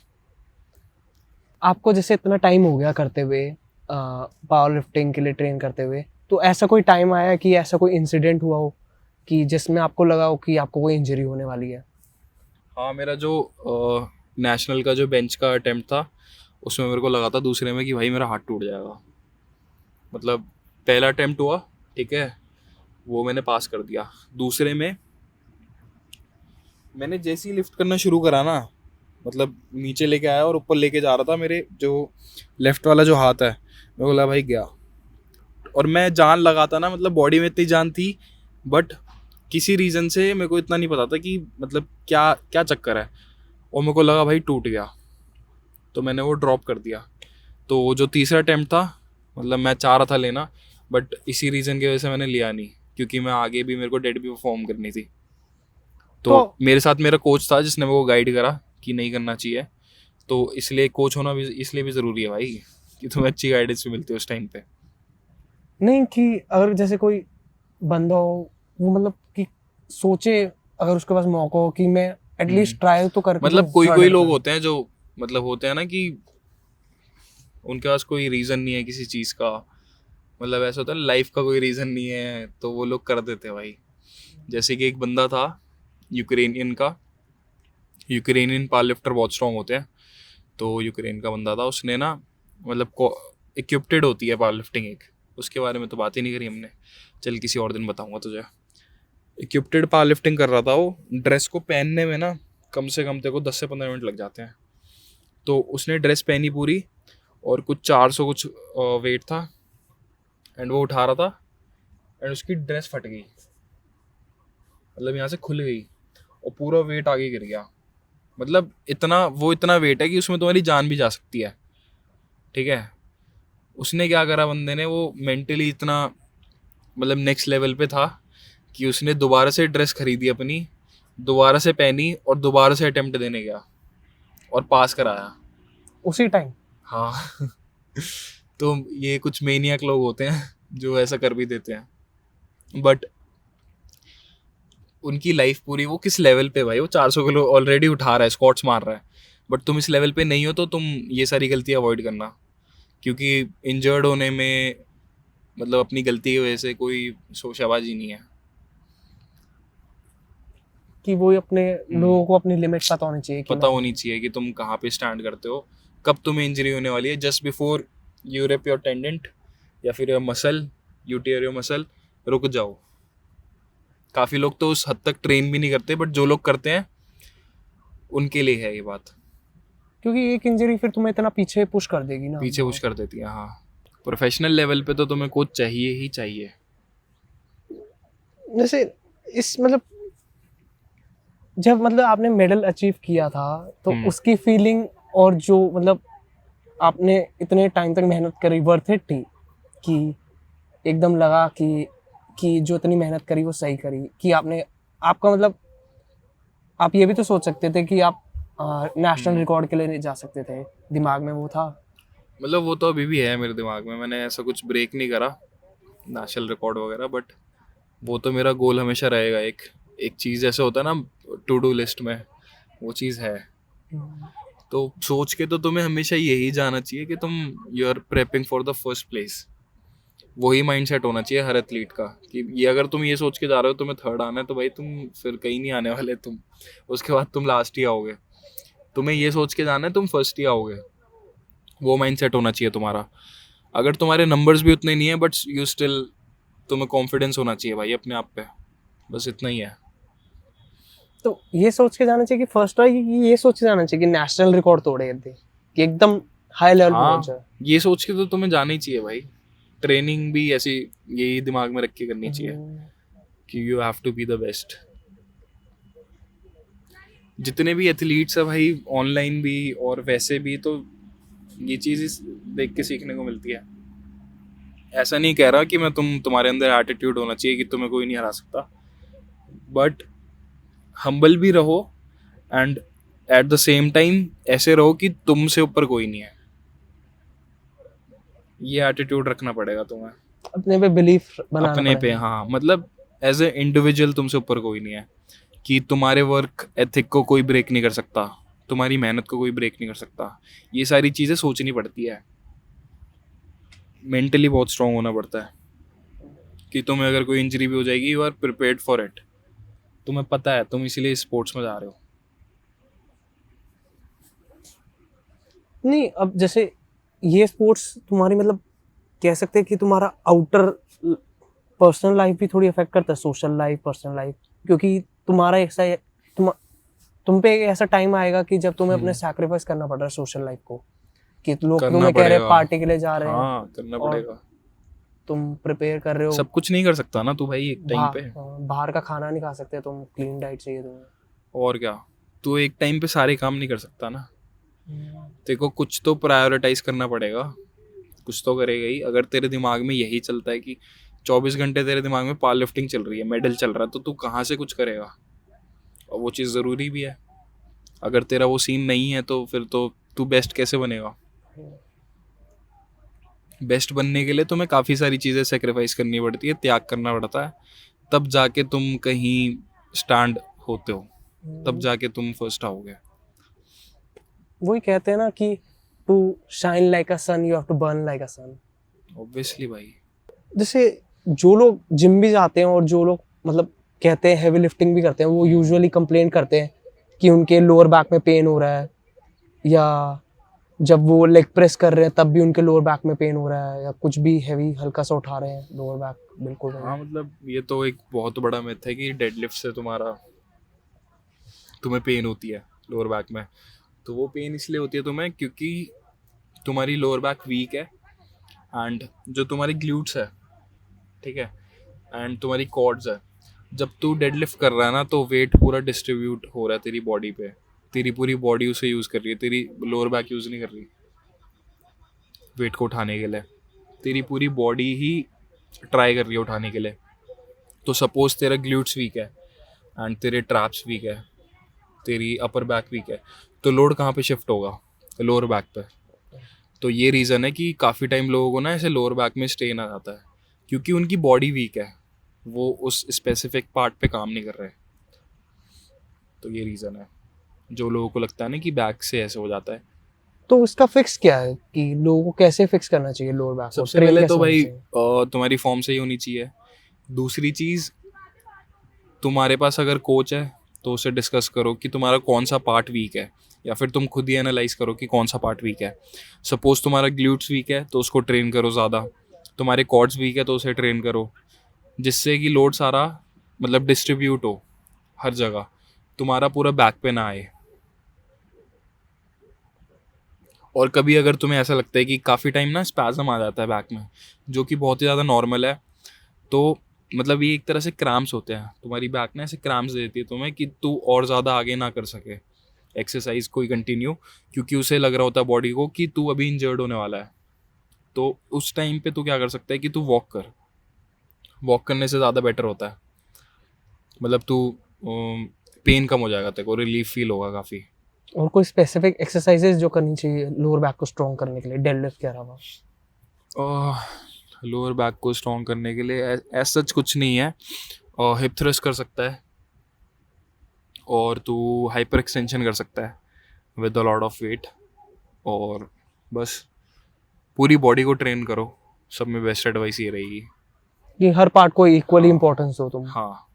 आपको जैसे इतना टाइम हो गया करते हुए, पावर लिफ्टिंग के लिए ट्रेन करते हुए, तो ऐसा कोई टाइम आया कि ऐसा कोई इंसिडेंट हुआ हो कि जिसमें आपको लगा हो कि आपको कोई इंजरी होने वाली है? हाँ, मेरा जो नेशनल का जो बेंच का अटेम्प्ट था उसमें मेरे को लगा था दूसरे में कि भाई मेरा हाथ टूट जाएगा। मतलब पहला अटेम्प्ट हुआ, ठीक है, वो मैंने पास कर दिया। दूसरे में मैंने जैसे ही लिफ्ट करना शुरू करा ना, मतलब नीचे लेके आया और ऊपर लेके जा रहा था, मेरे जो लेफ्ट वाला जो हाथ है मेरे को लगा भाई गया। और मैं जान लगाता ना, मतलब बॉडी में इतनी जान थी, बट किसी रीज़न से मेरे को इतना नहीं पता था कि मतलब क्या क्या चक्कर है, और मेरे को लगा भाई टूट गया, तो मैंने वो ड्रॉप कर दिया। तो जो तीसरा अटेम्प्ट था, मतलब मैं चाह रहा था लेना, बट इसी रीज़न की वजह से मैंने लिया नहीं, क्योंकि मैं आगे भी मेरे को डेड भी परफॉर्म करनी थी। तो मेरे साथ मेरा कोच था जिसने मेरे को गाइड करा कि नहीं करना चाहिए। तो इसलिए कोच होना भी इसलिए भी ज़रूरी है भाई, कि तुम्हें अच्छी गाइडेंस भी मिलती है उस टाइम पे। नहीं कि अगर जैसे कोई बंदा हो, वो मतलब कि सोचे, अगर उसके पास मौका हो कि मैं एटलीस्ट ट्राई तो करके मतलब कोई कोई लोग होते हैं जो मतलब होते हैं ना कि उनके पास कोई रीज़न नहीं है किसी चीज़ का, मतलब ऐसा होता है लाइफ का कोई रीज़न नहीं है, तो वो लोग कर देते हैं भाई। जैसे कि एक बंदा था यूक्रेनियन का, यूक्रेनियन पावर लिफ्टर बहुत स्ट्रॉन्ग होते हैं। तो यूक्रेन का बंदा था, उसने ना मतलब इक्विप्टेड होती है पावर लिफ्टिंग एक, उसके बारे में तो बात ही नहीं करी हमने, चल किसी और दिन बताऊंगा तुझे। इक्विप्टेड पावर लिफ्टिंग कर रहा था वो, ड्रेस को पहनने में ना कम से कम तेरे को 10 से 15 मिनट लग जाते हैं। तो उसने ड्रेस पहनी पूरी, और कुछ 400 कुछ वेट था, एंड वो उठा रहा था एंड उसकी ड्रेस फट गई, मतलब यहाँ से खुल गई और पूरा वेट आगे गिर गया। मतलब इतना वेट है कि उसमें तुम्हारी जान भी जा सकती है, ठीक है। उसने क्या करा बंदे ने, वो मेंटली इतना मतलब नेक्स्ट लेवल पे था कि उसने दोबारा से ड्रेस खरीदी अपनी, दोबारा से पहनी और दोबारा से अटेम्प्ट देने गया और पास कराया। उसी टाइम? हाँ तो ये कुछ मेनियक लोग होते हैं जो ऐसा कर भी देते हैं, बट उनकी लाइफ पूरी, वो किस लेवल पे भाई, वो 400 किलो ऑलरेडी उठा रहा है, स्क्वाट्स मार रहा है, बट तुम इस लेवल पे नहीं हो तो तुम ये सारी गलती अवॉइड करना, क्योंकि इंजर्ड होने में मतलब अपनी गलती की वजह से कोई शोशाबाजी नहीं है। कि वो अपने लोगों को अपनी लिमिट पता होनी चाहिए कि पता होनी चाहिए कि तुम कहाँ पे स्टैंड करते हो, कब तुम्हें इंजरी होने वाली है। Just before you rip your tendon या फिर your muscle, you tear your muscle, रुक जाओ। काफ़ी लोग तो उस हद तक ट्रेन भी नहीं करते, बट जो लोग करते हैं उनके लिए है ये बात। क्योंकि एक इंजरी फिर तुम्हें इतना पीछे पुश कर देगी ना, पीछे पुश कर देती है। हाँ, प्रोफेशनल लेवल पे तो तुम्हें कोच चाहिए ही चाहिए। जैसे इस मतलब जब मतलब आपने मेडल अचीव किया था तो उसकी फीलिंग और जो मतलब आपने इतने टाइम तक मेहनत करी, वर्थ इट थी? कि एकदम लगा कि जो इतनी मेहनत करी वो सही करी, कि आपने आपका मतलब आप ये भी तो सोच सकते थे कि आप नेशनल रिकॉर्ड के लिए जा सकते थे, दिमाग में वो था? मतलब वो तो अभी भी है मेरे दिमाग में, मैंने ऐसा कुछ ब्रेक नहीं करा नेशनल रिकॉर्ड वगैरह, बट वो तो मेरा गोल हमेशा रहेगा। एक एक चीज़ ऐसे होता है ना टू डू लिस्ट में, वो चीज़ है। तो सोच के तो तुम्हें हमेशा यही जाना चाहिए कि तुम you are prepping for the first place. वही माइंडसेट होना चाहिए हर एथलीट का कि ये अगर तुम ये सोच के जा रहे हो तुम्हें थर्ड आना है, तो भाई तुम फिर कहीं नहीं आने वाले, तुम उसके बाद तुम लास्ट ही आओगे। तुम्हें ये सोच के जाना है तुम फर्स्ट ही आओगे, वो माइंडसेट होना चाहिए तुम्हारा। अगर तुम्हारे नंबर्स भी उतने नहीं है बट यू स्टिल, तुम्हें कॉन्फिडेंस होना चाहिए भाई अपने आप पे, बस इतना ही है। तो ये सोच के जाना चाहिए कि फर्स्ट आएगी, कि ये सोच के जाना चाहिए कि नेशनल रिकॉर्ड तोड़े थे, कि एकदम हाई लेवल पे पहुंच जाए? ये सोच के तो तुम्हें जाना ही चाहिए भाई। ट्रेनिंग भी ऐसी यही दिमाग में रख के करनी चाहिए कि you have to be the best. जितने भी एथलीट्स है भाई, ऑनलाइन भी और वैसे भी, तो ये चीज़ देख के सीखने को मिलती है। ऐसा नहीं कह रहा कि मैं तुम्हारे अंदर एटीट्यूड होना चाहिए कि तुम्हें कोई नहीं हरा सकता, बट हम्बल भी रहो and at the same time ऐसे रहो कि तुमसे ऊपर कोई नहीं है। ये एटीट्यूड रखना पड़ेगा तुम्हें, अपने पे बिलीफ बनाना अपने पे। पड़ेगा। हाँ, मतलब एज ए इंडिविजुअल तुमसे ऊपर कोई नहीं है, कि तुम्हारे वर्क एथिक को कोई ब्रेक नहीं कर सकता, तुम्हारी मेहनत को कोई ब्रेक नहीं कर सकता। ये सारी चीज़ें सोचनी पड़ती है, मेंटली बहुत स्ट्रांग होना पड़ता है कि तुम्हें अगर कोई इंजरी भी हो जाएगी, you are prepared for it. तुम्हें पता है तुम इसीलिए स्पोर्ट्स में जा रहे हो। नहीं, अब जैसे ये स्पोर्ट्स तुम्हारी मतलब कह सकते हैं कि तुम्हारा आउटर पर्सनल लाइफ भी थोड़ी अफेक्ट करता है, सोशल लाइफ, पर्सनल लाइफ, क्योंकि तुम्हारा ऐसा तुम पे एक ऐसा टाइम आएगा कि जब तुम्हें अपने सैक्रिफाइस करना पड़ रहा है सोशल लाइफ को, कि लोग तुम्हें कह रहे हैं पार्टी के लिए जा रहे हैं। हाँ, करना पड़ेगा। तुम प्रिपेयर कर रहे हो, सब कुछ नहीं कर सकता ना तू भाई एक टाइम पे। बाहर का खाना नहीं खा सकते तुम, क्लीन डाइट चाहिए तुम्हें। और क्या, तू एक टाइम पे सारे काम नहीं कर सकता ना। देखो कुछ तो प्रायोरिटाइज करना पड़ेगा, कुछ तो करेगा ही। अगर तेरे दिमाग में यही चलता है कि 24 घंटे तेरे दिमाग में पावर लिफ्टिंग चल रही है, मेडल चल रहा है, तो तू कहाँ से कुछ करेगा। और वो चीज़ ज़रूरी भी है। अगर तेरा वो सीन नहीं है तो फिर तो तू बेस्ट कैसे बनेगा। बेस्ट बनने के लिए तुम्हें काफ़ी सारी चीज़ें सेक्रीफाइस करनी पड़ती है, त्याग करना पड़ता है, तब जाके तुम कहीं स्टैंड होते हो, तब जाके तुम फर्स्ट आओगे। वही कहते हैं ना कि to shine like a sun you have to burn like a sun. Obviously भाई। जैसे जो लोग जिम भी जाते हैं और जो लोग मतलब कहते हैं हैवी लिफ्टिंग भी करते हैं, वो यूजुअली कंप्लेन करते हैं कि उनके लोअर बैक में पेन हो रहा है, या जब वो लेग प्रेस कर रहे हैं तब भी उनके लोअर बैक में पेन हो रहा है, या कुछ भी हैवी हल्का सा उठा रहे हैं लोअर बैक बिल्कुल। हाँ, मतलब ये तो एक बहुत बड़ा मिथ है कि डेडलिफ्ट से तुम्हें पेन होती है लोअर बैक में। तो वो पेन इसलिए होती है तुम्हें क्योंकि तुम्हारी लोअर बैक वीक है, एंड जो तुम्हारी ग्लूट्स है ठीक है, एंड तुम्हारी कॉर्ड्स है। जब तू डेडलिफ्ट कर रहा है ना तो वेट पूरा डिस्ट्रीब्यूट हो रहा है तेरी बॉडी पे, तेरी पूरी बॉडी उसे यूज़ कर रही है, तेरी लोअर बैक यूज़ नहीं कर रही वेट को उठाने के लिए, तेरी पूरी बॉडी ही ट्राई कर रही है उठाने के लिए। तो सपोज तेरा ग्लूट्स वीक है एंड तेरे ट्रैप्स वीक है, तेरी अपर बैक वीक है, तो लोड कहाँ पे शिफ्ट होगा? लोअर बैक पे। तो ये रीज़न है कि काफ़ी टाइम लोगों को ना ऐसे लोअर बैक में स्ट्रेन आ जाता है, क्योंकि उनकी बॉडी वीक है, वो उस स्पेसिफिक पार्ट पे काम नहीं कर रहे। तो ये रीज़न है जो लोगों को लगता है ना कि बैक से ऐसे हो जाता है। तो इसका फिक्स क्या है कि लोगों को कैसे फिक्स करना चाहिए लोअर बैक को? सबसे ट्रेन पहले कैसे तो होना भाई चाहिए? तुम्हारी फॉर्म सही होनी चाहिए। दूसरी चीज़, तुम्हारे पास अगर कोच है तो उससे डिस्कस करो कि तुम्हारा कौन सा पार्ट वीक है, या फिर तुम खुद ही एनालाइज करो कि कौन सा पार्ट वीक है। सपोज तुम्हारा ग्लूट्स वीक है तो उसको ट्रेन करो ज़्यादा, तुम्हारे कॉर्ड्स वीक है तो उसे ट्रेन करो, जिससे कि लोड सारा मतलब डिस्ट्रीब्यूट हो हर जगह, तुम्हारा पूरा बैक पे ना आए। और कभी अगर तुम्हें ऐसा लगता है कि काफ़ी टाइम ना स्पैज़म आ जाता है बैक में, जो कि बहुत ही ज़्यादा नॉर्मल है, तो मतलब ये एक तरह से क्रैम्प्स होते हैं, तुम्हारी बैक ना ऐसे क्रैम्प्स देती है तुम्हें कि तू और ज़्यादा आगे ना कर सके एक्सरसाइज कोई कंटिन्यू, क्योंकि उसे लग रहा होता है बॉडी को कि तू अभी इंजर्ड होने वाला है। तो उस टाइम पे तू क्या कर सकता है कि तू वॉक कर, वॉक करने से ज़्यादा बेटर होता है, मतलब तू पेन कम हो जाएगा, तेरे को रिलीफ फील होगा काफ़ी। और कोई स्पेसिफिक एक्सरसाइजेज जो करनी चाहिए लोअर बैक को स्ट्रॉन्ग करने के लिए डेडलिफ्ट के अलावा? लोअर बैक को स्ट्रॉन्ग करने के लिए ऐसा सच कुछ नहीं है। हिप थ्रस्ट कर सकता है, और तू हाइपर एक्सटेंशन कर सकता है with a lot of weight, और बस पूरी बॉडी को ट्रेन करो। सब में बेस्ट एडवाइस ये रहेगी। कि हर पार्ट को इक्वली हाँ। इंपॉर्टेंस दो तुम। हाँ,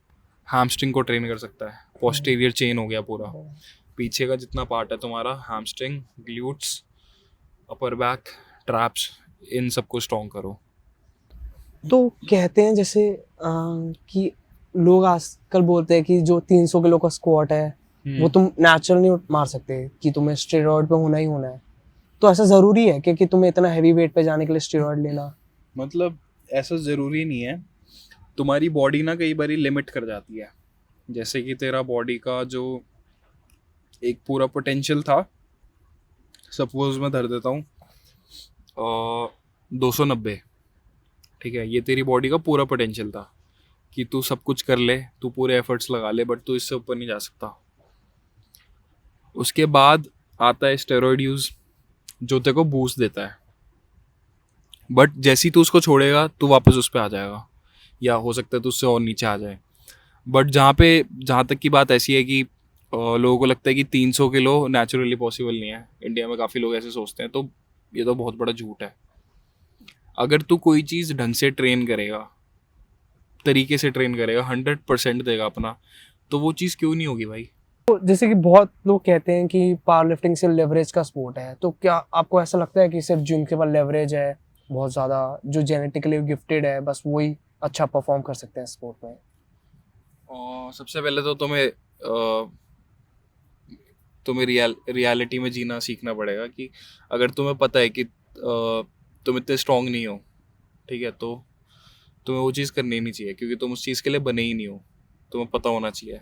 हैमस्ट्रिंग को ट्रेन कर सकता है, पोस्टीरियर चेन हो गया पूरा, पीछे का जितना पार्ट है तुम्हारा, hamstring, glutes, upper back, traps, इन सबको स्ट्रॉन्ग करो। तो कहते हैं जैसे कि लोग आजकल बोलते हैं कि जो 300 किलो का स्क्वाट है वो तुम नेचुरल नहीं मार सकते, कि तुम्हें स्टेरॉइड पे होना ही होना है। तो ऐसा ज़रूरी है कि तुम्हें इतना हैवी वेट पे जाने के लिए स्टेरॉइड लेना? मतलब ऐसा ज़रूरी नहीं है, तुम्हारी बॉडी ना कई बारी लिमिट कर जाती है। जैसे कि तेरा बॉडी का जो एक पूरा पोटेंशियल था, सपोज मैं धर देता हूँ 290, ठीक है, ये तेरी बॉडी का पूरा पोटेंशियल था कि तू सब कुछ कर ले, तू पूरे एफर्ट्स लगा ले, बट तू इससे ऊपर नहीं जा सकता। उसके बाद आता है स्टेरॉइड यूज़, जो तेरे को बूस्ट देता है, बट जैसे ही तू उसको छोड़ेगा तू वापस उस पर आ जाएगा, या हो सकता है तू उससे और नीचे आ जाए। बट जहाँ तक की बात ऐसी है कि लोगों को लगता है कि 300 किलो नेचुरली पॉसिबल नहीं है, इंडिया में काफ़ी लोग ऐसे सोचते हैं, तो ये तो बहुत बड़ा झूठ है। अगर तू कोई चीज़ ढंग से ट्रेन करेगा, तरीके से ट्रेन करेगा, 100% देगा अपना, तो वो चीज़ क्यों नहीं होगी भाई। तो जैसे कि बहुत लोग कहते हैं कि पावर लिफ्टिंग सिर्फ लेवरेज का स्पोर्ट है, तो क्या आपको ऐसा लगता है कि सिर्फ जिनके पास लेवरेज है बहुत ज़्यादा, जो जेनेटिकली गिफ्टेड है, बस वही अच्छा परफॉर्म कर सकते हैं स्पोर्ट में? और सबसे पहले तो तुम्हें रियलिटी में जीना सीखना पड़ेगा कि अगर तुम्हें पता है कि तुम इतने स्ट्रांग नहीं हो, ठीक है, तो तुम्हें वो चीज़ करनी नहीं चाहिए, क्योंकि तुम उस चीज़ के लिए बने ही नहीं हो, तुम्हें पता होना चाहिए।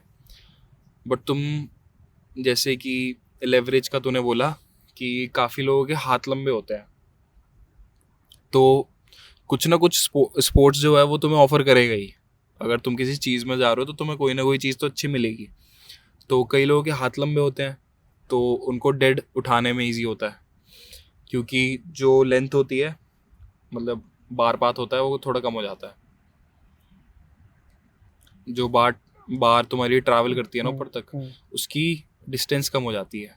बट तुम जैसे कि लेवरेज का तूने बोला कि काफ़ी लोगों के हाथ लंबे होते हैं, तो कुछ ना कुछ स्पोर्ट्स जो है वो तुम्हें ऑफर करेगा ही। अगर तुम किसी चीज़ में जा रहे हो तो तुम्हें कोई ना कोई चीज़ तो अच्छी मिलेगी। तो कई लोगों के हाथ लंबे होते हैं, तो उनको डेड उठाने में इजी होता है, क्योंकि जो लेंथ होती है, मतलब बार पाथ होता है, वो थोड़ा कम हो जाता है। जो बार तुम्हारी ट्रैवल करती है ना ऊपर तक, उसकी डिस्टेंस कम हो जाती है।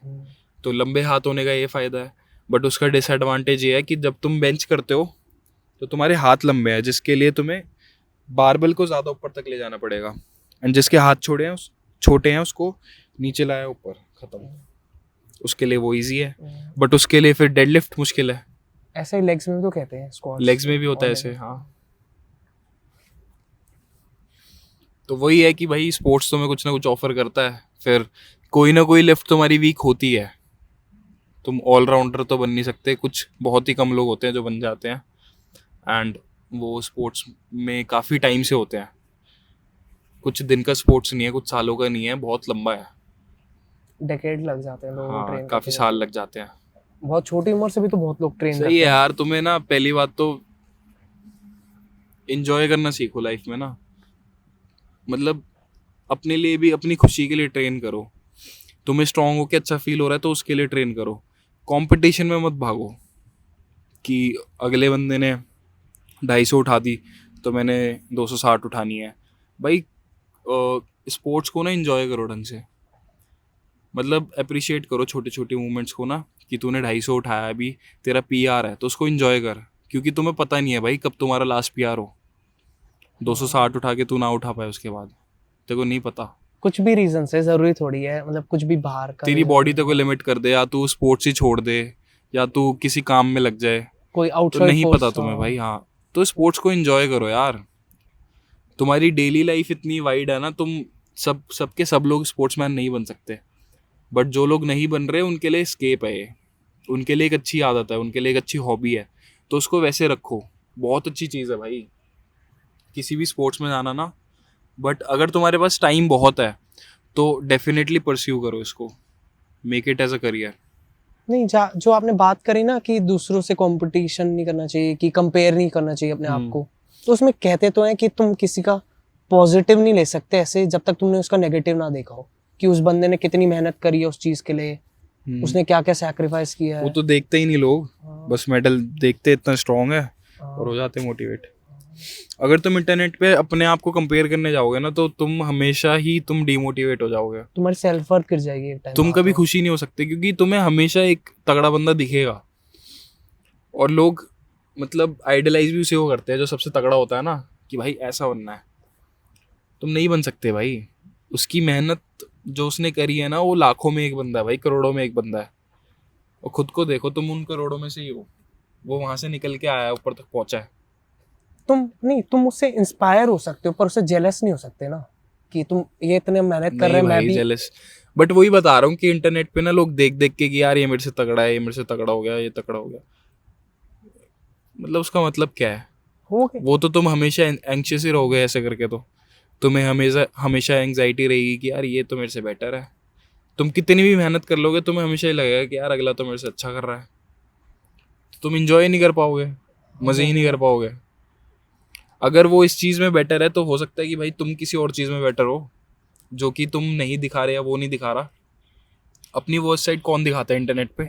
तो लंबे हाथ होने का ये फ़ायदा है। बट उसका डिसएडवांटेज ये है कि जब तुम बेंच करते हो तो तुम्हारे हाथ लंबे हैं, जिसके लिए तुम्हें बारबल को ज़्यादा ऊपर तक ले जाना पड़ेगा, एंड जिसके हाथ छोटे हैं उसको नीचे लाया ऊपर, ख़त्म। उसके लिए वो इजी है, बट उसके लिए फिर डेडलिफ्ट मुश्किल है। ऐसा ही लेग्स में भी तो कहते हैं, स्क्वाट्स लेग्स में भी होता है ऐसे, हाँ। तो वही है कि भाई स्पोर्ट्स तुम्हें कुछ ना कुछ ऑफर करता है, फिर कोई ना कोई लिफ्ट तुम्हारी वीक होती है। तुम ऑलराउंडर तो बन नहीं सकते, कुछ बहुत ही कम लोग होते हैं जो बन जाते हैं, एंड वो स्पोर्ट्स में काफ़ी टाइम से होते हैं, कुछ दिन का स्पोर्ट्स नहीं है, कुछ सालों का नहीं है, बहुत लंबा है। डेकेड लग जाते हैं लोगों को हाँ, ट्रेन काफ़ी साल लग जाते हैं। बहुत छोटी उम्र से भी तो बहुत लोग ट्रेन सही करते है हैं। यार, तुम्हें ना पहली बात तो इंजॉय करना सीखो लाइफ में ना, मतलब अपने लिए भी, अपनी खुशी के लिए ट्रेन करो। तुम्हें स्ट्रांग होके अच्छा फील हो रहा है तो उसके लिए ट्रेन करो। कंपटीशन में मत भागो कि अगले बंदे ने 250 उठा दी तो मैंने 260 उठानी है। भाई स्पोर्ट्स को ना एंजॉय करो ढंग से, मतलब अप्रिशिएट करो छोटे छोटे मूवमेंट्स को ना, कि तूने 250 उठाया, अभी तेरा पीआर है तो उसको एंजॉय कर, क्योंकि तुम्हें पता नहीं है भाई कब तुम्हारा लास्ट पीआर हो। 260 उठा के तू ना उठा पाए उसके बाद, तेरे को नहीं पता। कुछ भी रीजन से, जरूरी थोड़ी है मतलब कुछ भी बाहर का तेरी reason बॉडी है। तेरे को लिमिट कर दे, या तू स्पोर्ट्स ही छोड़ दे, या तू किसी काम में लग जाए, कोई तो आउटसाइड नहीं फोर्स। पता तुम्हें भाई। हाँ, तो स्पोर्ट्स को एंजॉय करो यार। तुम्हारी डेली लाइफ इतनी वाइड है ना, तुम सबके सब लोग स्पोर्ट्समैन नहीं बन सकते, बट जो लोग नहीं बन रहे उनके लिए स्केप है ये, उनके लिए एक अच्छी आदत है, उनके लिए एक अच्छी हॉबी है, तो उसको वैसे रखो। बहुत अच्छी चीज़ है भाई किसी भी स्पोर्ट्स में जाना ना, बट अगर तुम्हारे पास टाइम बहुत है तो डेफिनेटली परस्यू करो इसको, make it as a career. नहीं, जो आपने बात करी ना कि दूसरों से कंपटीशन नहीं करना चाहिए, कि कंपेयर नहीं करना चाहिए अपने आप को, तो उसमें कहते तो हैं कि तुम किसी का पॉजिटिव नहीं ले सकते ऐसे जब तक तुमने उसका नेगेटिव ना देखा हो, कि उस बंदे ने कितनी मेहनत करी है उस चीज के लिए, उसने क्या क्या सैक्रिफाइस किया वो है। तो देखते ही नहीं लोग, बस मेडल देखते इतना स्ट्रांग है हाँ। और हो जाते मोटिवेट। अगर तुम इंटरनेट पे अपने आप को कंपेयर करने जाओगे ना तो तुम हमेशा ही तुम डिमोटिवेट हो जाओगे, तुम्हारी सेल्फ वर्थ गिर जाएगी एक टाइम तुम बाद कभी तो। खुशी नहीं हो सकते, क्योंकि तुम्हें हमेशा एक तगड़ा बंदा दिखेगा, और लोग मतलब आइडलाइज भी उसे वो करते हैं जो सबसे तगड़ा होता है ना, कि भाई ऐसा बनना है। तुम नहीं बन सकते भाई, उसकी मेहनत जो उसने करी है ना, वो लाखों में एक बंदा है भाई, करोड़ों में एक बंदा है। और खुद को देखो, तुम उन करोड़ों में से ही हो, वो वहां से निकल के आया है, ऊपर तक पहुंचा है। तुम उससे इंस्पायर हो सकते हो पर उससे जेलस नहीं हो सकते ना, कि तुम ये इतने मेहनत कर रहे नहीं हैं मैं भाई भी। जेलस, बट वही बता रहा हूँ कि इंटरनेट पे ना लोग देख देख के कि यार ये मेरे से तगड़ा है, ये मेरे से तगड़ा हो गया, ये तगड़ा हो गया, मतलब उसका मतलब क्या है? हो गए। वो तो तुम हमेशा एंग्शियस ही रहोगे ऐसे करके, तो तुम्हें हमेशा हमेशा एंग्जाइटी रहेगी कि यार ये तो मेरे से बेटर है। तुम कितनी भी मेहनत कर लोगे तुम्हें हमेशा ही लगेगा कि यार अगला तो मेरे से अच्छा कर रहा है, तो तुम इंजॉय नहीं कर पाओगे, मज़े ही नहीं कर पाओगे। अगर वो इस चीज़ में बेटर है तो हो सकता है कि भाई तुम किसी और चीज़ में बेटर हो, जो कि तुम नहीं दिखा रहे या वो नहीं दिखा रहा। अपनी वर्स्ट साइड कौन दिखाता है इंटरनेट पे?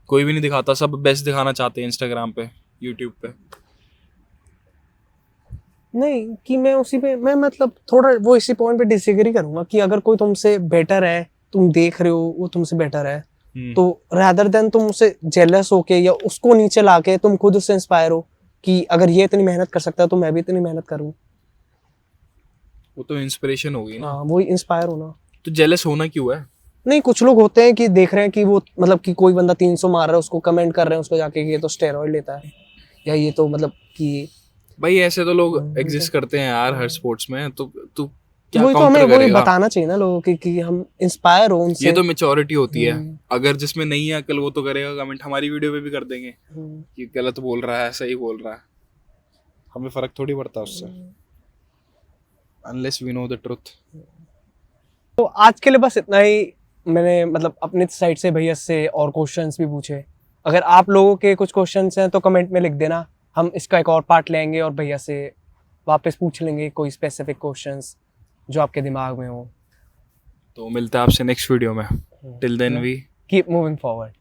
कोई भी नहीं दिखाता, सब बेस्ट दिखाना चाहते हैं इंस्टाग्राम पे, यूट्यूब पे। नहीं, कि मैं उसी पे मैं मतलब थोड़ा वो इसी पॉइंट पे डिसएग्री करूंगा कि अगर कोई तुमसे बेटर है, तुम देख रहे हो वो तुमसे बेटर है, तो रादर देन तुम उससे जेलस होके या उसको नीचे लाके तुम खुद उससे इंस्पायर हो कि अगर ये इतनी मेहनत कर सकता है तो मैं भी इतनी मेहनत करूं। वो तो इंस्पिरेशन होगी ना, हाँ, वही इंस्पायर होना। तो जेलस होना क्यों है? नहीं, कुछ लोग होते हैं कि देख रहे हैं कि वो मतलब कि कोई बंदा 300 मार रहा है, उसको कमेंट कर रहे हैं उसको जाके कि ये तो स्टेरॉइड लेता है, या ये तो मतलब कि भाई ऐसे तो लोग एग्जिस्ट करते हैं यार हर स्पोर्ट्स में, तो तू क्या वही तो हमें काउंटर वही करेगा? बताना चाहिए ना लोगों की कि हम इंस्पायर हो उनसे। ये तो मेच्योरिटी होती है। अगर जिसमें नहीं है अकल वो तो करेगा कमेंट, हमारी वीडियो पे भी कर देंगे कि गलत बोल रहा है, सही बोल रहा है, हमें फर्क थोड़ी पड़ता उससे, unless we know the truth. तो आज के लिए बस इतना ही। मैंने मतलब अपनी साइड से भैया से और क्वेश्चंस भी पूछे। अगर आप लोगों के कुछ क्वेश्चंस हैं तो कमेंट में लिख देना, हम इसका एक और पार्ट लेंगे और भैया से वापस पूछ लेंगे कोई स्पेसिफिक क्वेश्चंस जो आपके दिमाग में हो। तो मिलता है आपसे नेक्स्ट वीडियो में, till then we keep moving forward.